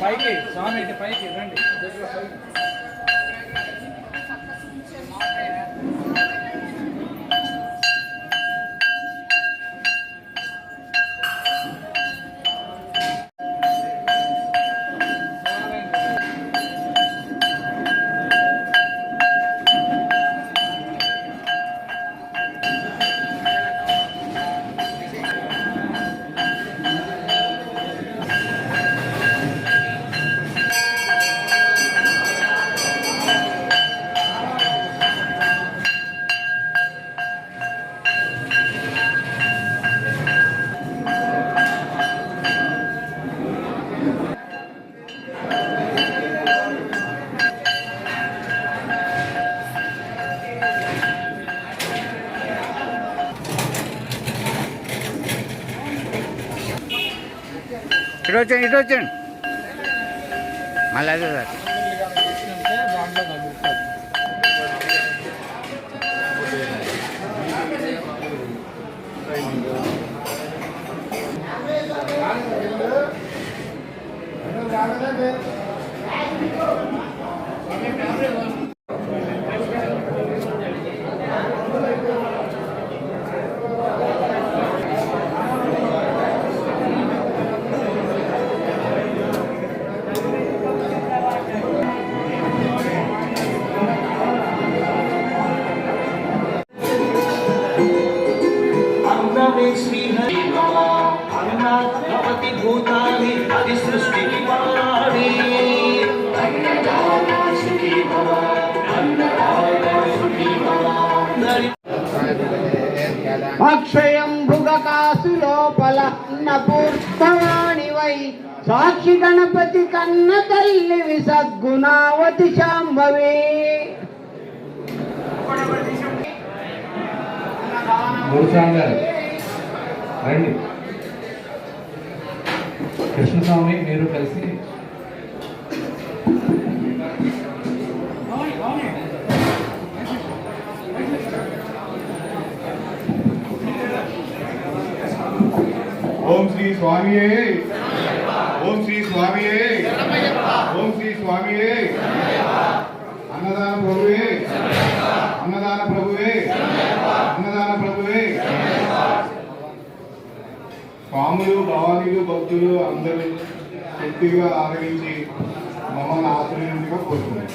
పైకి స్వామి పైకి రండి. ఇటు వచ్చండి మళ్ళీ అదే సార్. భూతాన్ని అది సృష్టికి వాడి అక్షయం భుగకాసు లోపల పూర్తవాణివై సాక్షి గణపతి కన్న తల్లి విసద్గుణావతి శాంభవి. రండి కృష్ణస్వామి మీరు కలిసి ఓం శ్రీ స్వామియే, ఓం శ్రీ స్వామియే, ఓం శ్రీ స్వామియే. అన్నదాన ప్రభువే, అన్నదాన ప్రభువే, అన్నదాన ప్రభువే. స్వాములు భవానీలు భక్తులు అందరూ శక్తిగా ఆదరించి మమ్మల్ని ఆశ్రయించగా కోరుతున్నాం.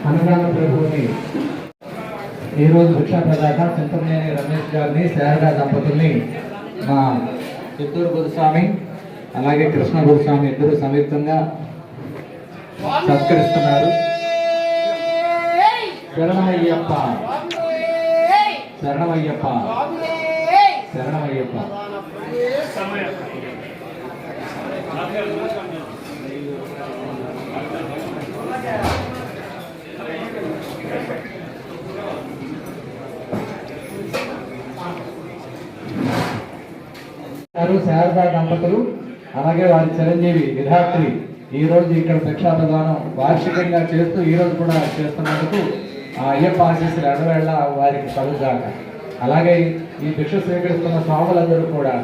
అన్నదాన ప్రభువుని ఈరోజు భిక్షా ప్రదాత చింతమనేని రమేష్ గారిని శారదా దంపతుల్ని మా చిత్తూరు గురుస్వామి అలాగే కృష్ణ గురుస్వామి ఇద్దరు సంయుక్తంగా సత్కరిస్తున్నారు. శరణమయ్యప్ప, శరణమయ్యప్ప, శరణమయ్యప్ప. శారదా దంపతులు అలాగే వారి చిరంజీవి విధాత్రి ఈ రోజు ఇక్కడ భిక్షా ప్రదానం వార్షికంగా చేస్తూ ఈ రోజు కూడా చేస్తున్నందుకు ఆ అయ్యప్ప ఆశీస్సులు ఎడవేళ్ళ వారికి కలుగాక. అలాగే ఈ భిక్ష స్వీకరిస్తున్న స్వాములందరూ కూడా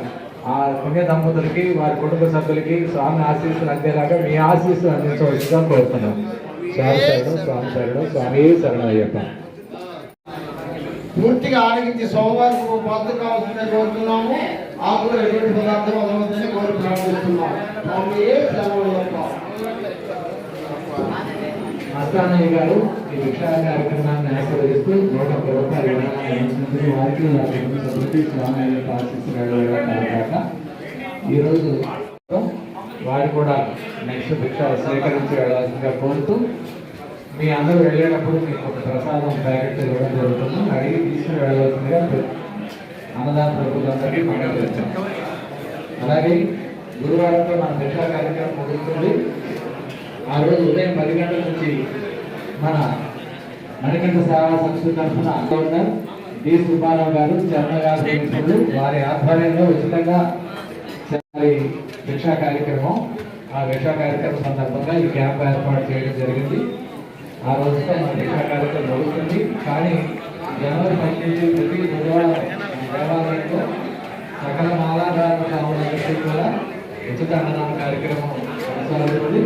ఆ పుణ్య దంపతులకి వారి కుటుంబ సభ్యులకి స్వామి ఆశీస్సులు అందేలాగా మీ ఆశీస్సులు అందించవలసిగా కోరుతున్నాం. స్వామి శరణం, స్వామి శరణం, స్వామి శరణం అయ్యప్ప. పూర్తిగా ఆరగించి సోమవారం పాత్ర కావాల్సిందే కోరుతున్నాము. ఆకులు ఎటువంటి పదార్థం అదవద్దని కోరి ప్రార్థిస్తున్నాము. మస్తానయ్య గారు ఈ భిక్షా కార్యక్రమాన్ని ఆశీర్వదిస్తూ 100 రూపాయలు వారికి స్వామి ఆశీస్సులు. ఈరోజు వారు కూడా నెక్స్ట్ భిక్ష స్వీకరించి వెళ్ళాల్సిందిగా కోరుతూ మీ అందరూ వెళ్ళేటప్పుడు మీకు ఒక ప్రసాదం ప్యాకెట్ ఇవ్వడం జరుగుతుంది. అడిగి తీసుకుని వెళ్ళవలసిందిగా అన్నదాన ప్రభుత్వానికి మనం వచ్చాం. అలాగే గురువారంతో మన భిక్షా కార్యక్రమం ముగుస్తుంది. ఆ రోజు ఉదయం 10 గంటల నుంచి మన మణికంఠ సేవా సంస్థ తరఫున గవర్నర్ డి సుబ్బారావు గారు, చరణ గారు ప్రిన్సిపల్ వారి ఆధ్వర్యంలో ఉచితంగా భిక్షా కార్యక్రమం, ఆ భిక్షా కార్యక్రమం సందర్భంగా ఈ క్యాంప్ ఏర్పాటు చేయడం జరిగింది. ఆ రోజుతో మన భిక్షా కార్యక్రమం జరుగుతుంది. కానీ జనవరి 15 ప్రతి బుధవారం దేవాలయంలో సకల మాలాధారణ కావాలంటే కూడా ఉచిత అన్నదాన కార్యక్రమం కొనసాగుతుంది.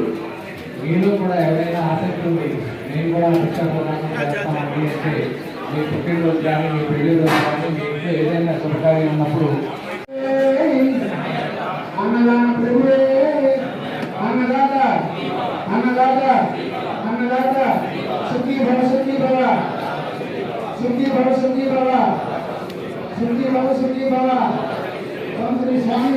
మీలో కూడా ఎవరైనా ఆసక్తి ఉంది, నేను కూడా భిక్షా ప్రదానం చేస్తామండి అంటే మీ పుట్టినరోజు కానీ మీ పెళ్లి రోజు కానీ మీ ఇంట్లో ఏదైనా శుభకార్యం ఉన్నప్పుడు అన్నదాన ప్రభువే, అన్నదాత అన్నదాత అన్నదాత సుఖీ భవ సుఖీ భవ సుఖీ భవ సుఖీ భవ సుఖీ భవ సుఖీ భవ ఓం శ్రీ స్వామి